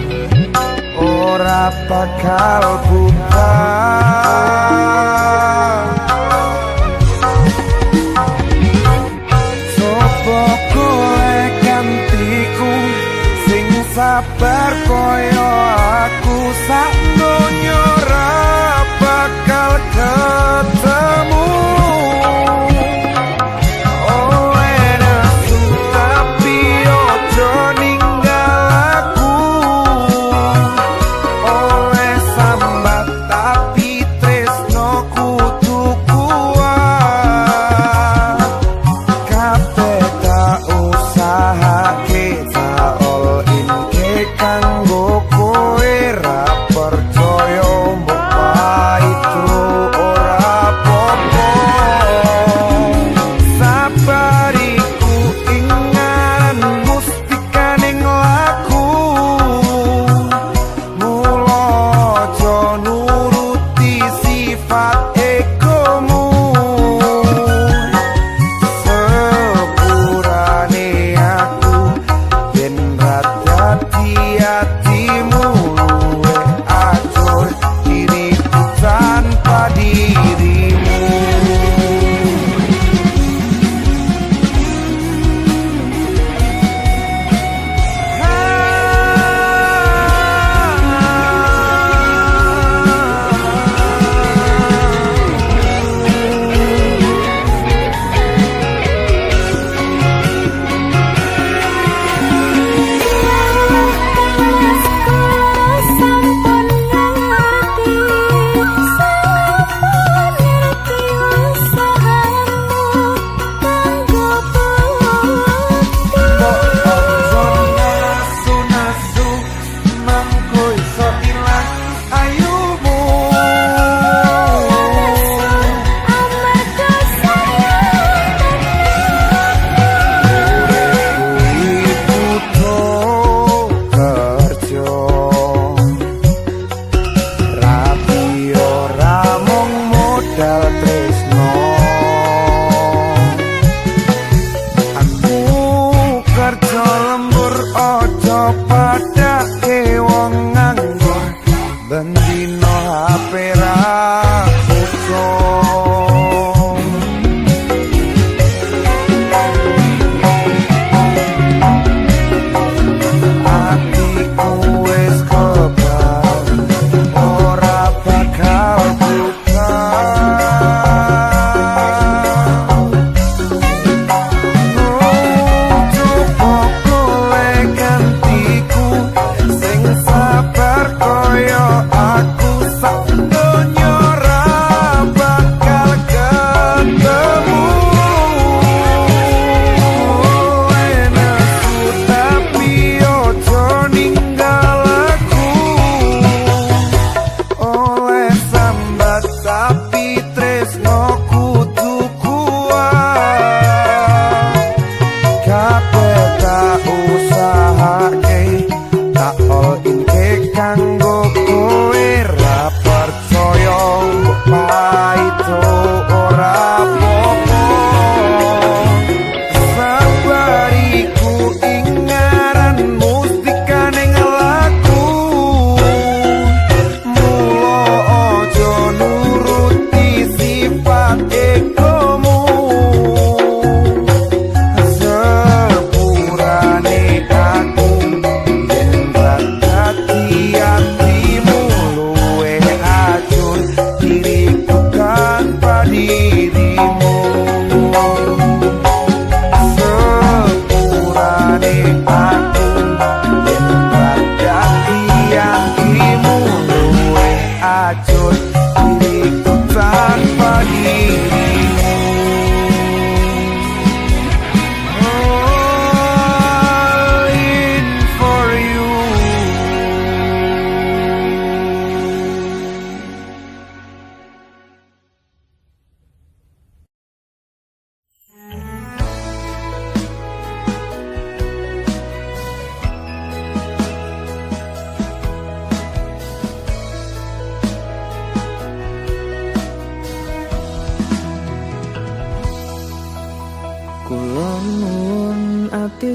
ora bakal buka. Coba golek gantiku sing sabar koyo aku, sak donya ora bakal ketemu. Kanggo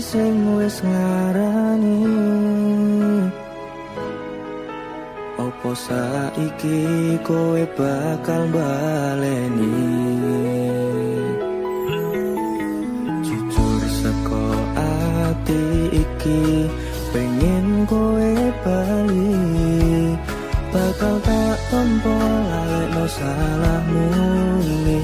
sing wis ngarani. Opo saiki kowe bakal baleni? Jujur saka ati iki pengen kowe bali, bakal tak tompo lalekno salahmu ini.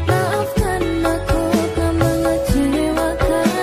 Maafkan aku telah mengecewakan.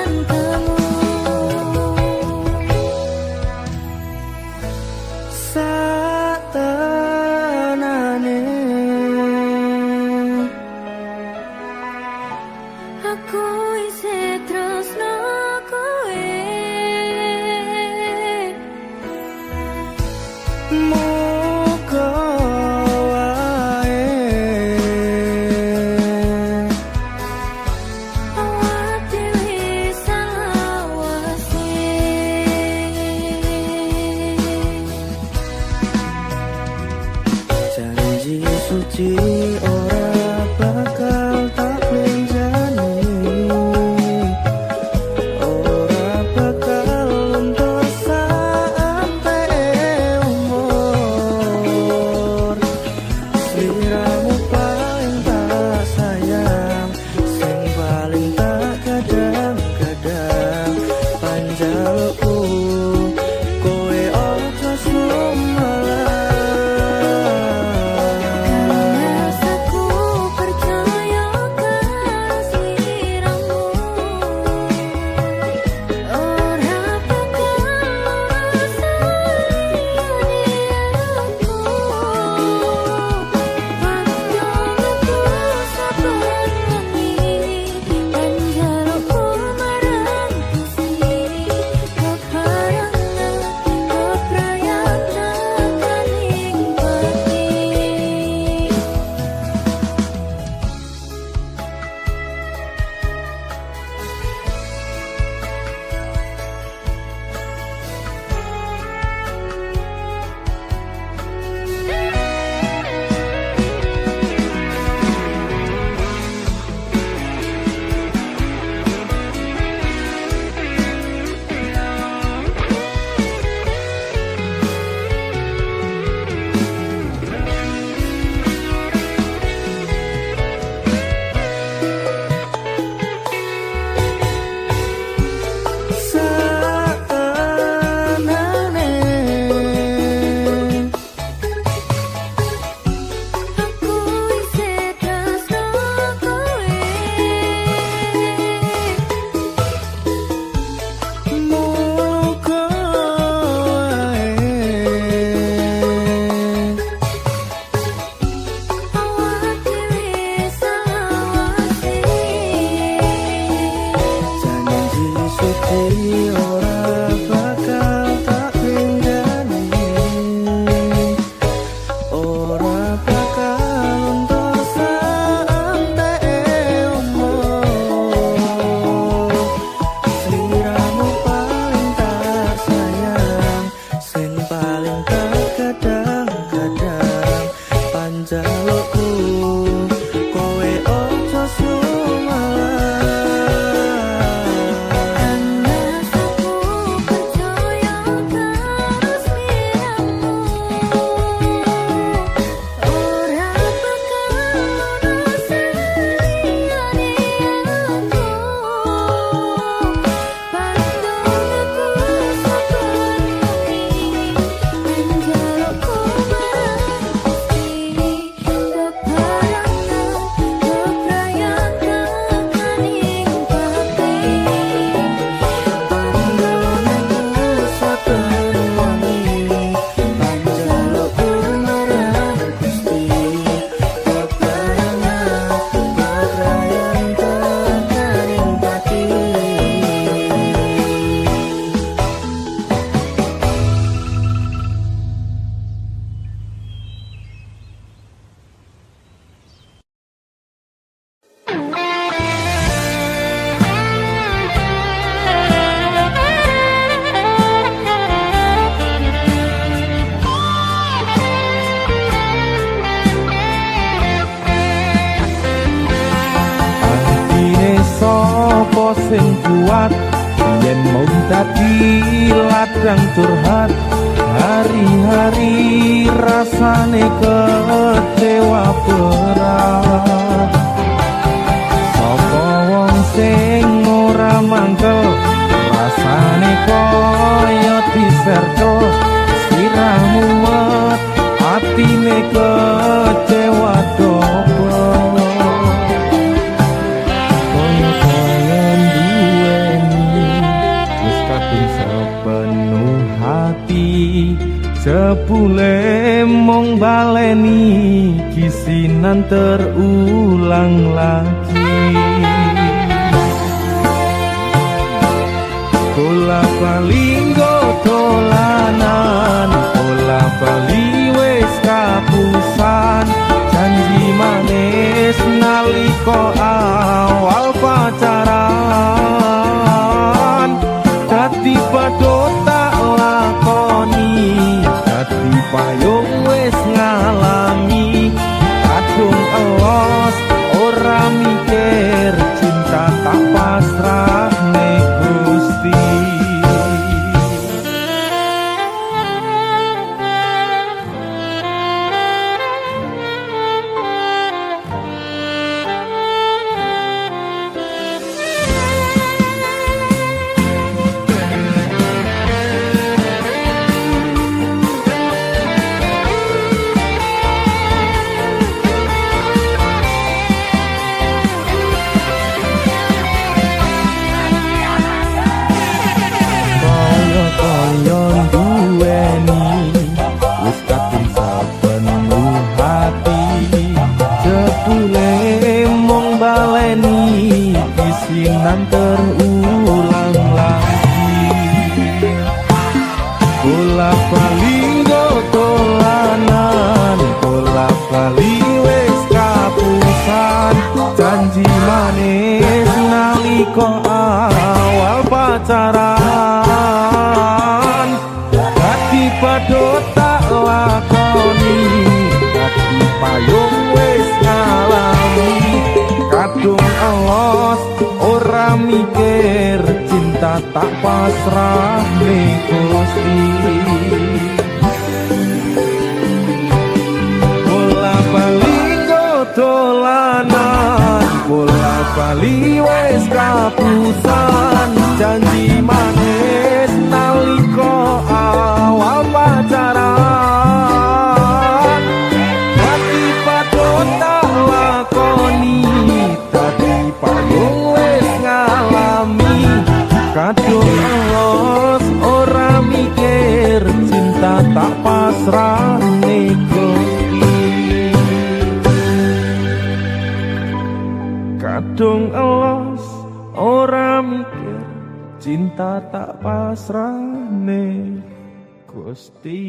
sapa sing kuat yen mau dadi ladang curhat hari-hari rasane kecewa berat sapa wong sing ora mangkel rasane koyo diserkel siramu mumet atine kecewa dobel koyo-koyon duweni wis kadung sepenuh hati jebule mung baleni kisinan terulang lagi bola bali dolanan bola bali wis kapusan janji manis nalika awal pacaran dadi padha tak lakoni dadi payung wis ngalami kadung elos ora mikir cinta tak pasrah nek Gusti koyon duweni wis kadung sepenuh hati jebule mung baleni kisinan terulang lagi bola bali dolanan bola bali wis kapusan janji manis nalika awal pacaran padha tak lakoni dadi payung wis ngalami kadung elos ora mikir cinta tak pasrah ning Gusti bola bali dolanan bola bali wis kapusan janji manis nalika awal pacaran dadi padha tak lakoni dadi payung wis ngalami kadung elos ora mikir cinta tak pasrah ning Gusti kadung elos ora mikir cinta tak pasrah ning Gusti